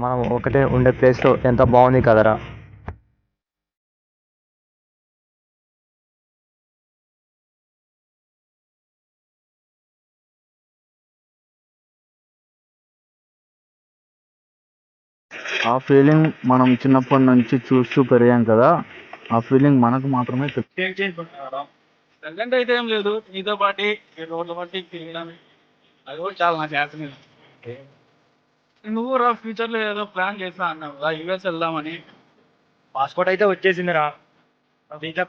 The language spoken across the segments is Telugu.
మనం ఒకటే ఉండే ప్లేస్లో ఎంత బాగుంది కదరా. ఆ ఫీలింగ్ మనం చిన్నప్పటి నుంచి చూస్తూ పెరిగాం కదా, ఆ ఫీలింగ్ మనకు మాత్రమే ప్రజెంట్ అయితే ఏం లేదు, నీతో పాటు ఈ రోడ్ల బట్టి తిరగడం అది కూడా చాలా నాకు హ్యాపీనెస్. నువ్వు రా ఫ్యూచర్లో ఏదో ప్లాన్ చేస్తా అన్నావు కదా, యూఎస్ వెళ్దామని. పాస్పోర్ట్ అయితే వచ్చేసిందిరా. వీసా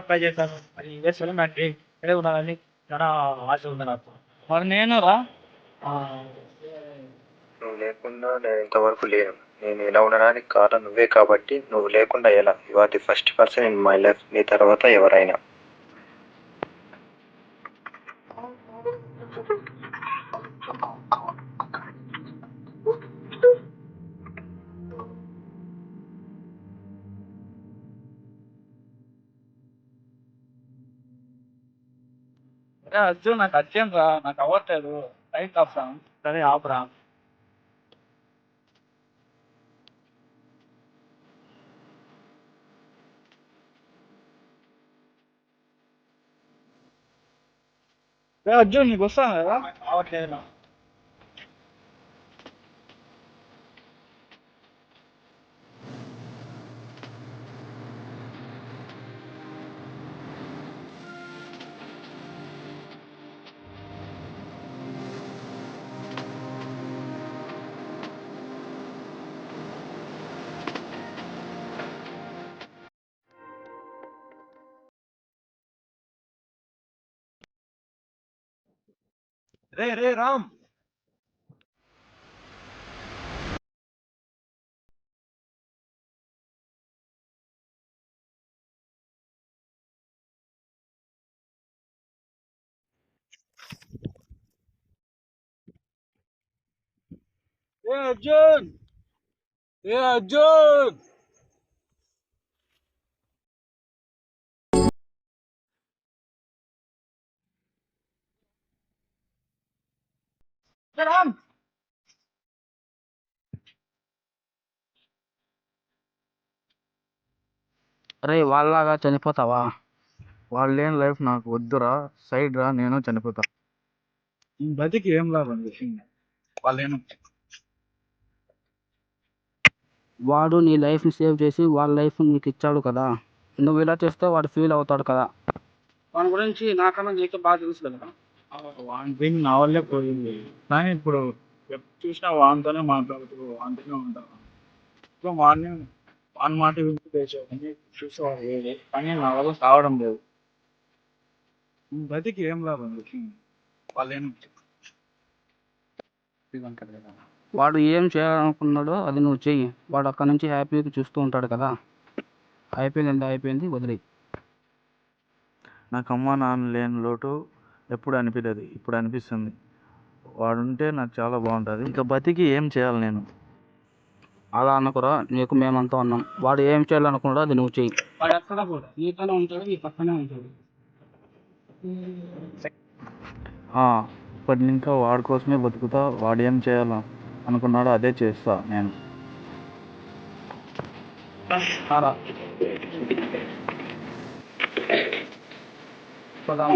అప్లై చేశాను. అది యూఎస్ వెళ్ళి నాకు ఇక్కడే ఉండాలని చాలా ఆశ ఉంది నాకు. మరి నేను రా. నువ్వు లేకుండా నేను ఇంతవరకు లేను. నేను ఇలా ఉండడానికి కారణం నువ్వే కాబట్టి నువ్వు లేకుండా ఎలా. You are the first person in my life. నీ తర్వాత ఎవరైనా. అర్జున్ నాకు అర్జెంట్ రా, నాకు అవ్వట్లేదు. టైట్ వస్తాను. సరే ఆపురా. అర్జున్ నీకు వస్తాను కదా. అవ్వట్లేదురా. రే రే రామ్. ఏ అర్జున్, ఏ అర్జున్. రామ్. అరే వాళ్ళలాగా చనిపోతావా? వాళ్ళు లేని లైఫ్ నాకు వద్దురా. సైడ్ రా, నేను చనిపోతా. బతికి ఏం లాభం వాళ్ళేను. వాడు నీ లైఫ్ని సేవ్ చేసి వాళ్ళ లైఫ్ నీకు ఇచ్చాడు కదా, నువ్వు ఇలా చేస్తే వాడు ఫీల్ అవుతాడు కదా. వాని గురించి నాకన్నా నీకు బాగా తెలుసు కదా. వాని థింగ్ నా వల్లే పోయింది, కానీ ఇప్పుడు ఎప్పుడు చూసినా వానితోనే మాట్లాడుతూ వానితోనే ఉంటాను. ఇప్పుడు మార్నింగ్ వాని మాట వింటూ తెచ్చేవాడిని, చూసేవాడు వేరే, కానీ నా వల్ల కావడం లేదు. బతికి ఏం లాభం వాళ్ళేను. వాడు ఏం చేయాలనుకున్నాడో అది నువ్వు చెయ్యి. వాడు అక్కడ నుంచి హ్యాపీగా చూస్తూ ఉంటాడు కదా. అయిపోయింది అయిపోయింది, వదిలేయి. నాకు అమ్మ నాన్న లేని లోటు ఎప్పుడు అనిపించదు, ఇప్పుడు అనిపిస్తుంది. వాడుంటే నాకు చాలా బాగుంటుంది. ఇంకా బతికి ఏం చేయాలి నేను? అలా అనుకురా, నీకు మేమంతా ఉన్నాం. వాడు ఏం చేయాలనుకున్నాడో అది నువ్వు చెయ్యి. వాడు ఎక్కడ కూడా నీతోనే ఉంటాడు, నీ పక్కనే ఉంటాడు. ఇప్పటి ఇంకా వాడి కోసమే బతుకుతా. వాడు ఏం చేయాల అనుకున్నాడో అదే చేస్తా నేను. పోదాం.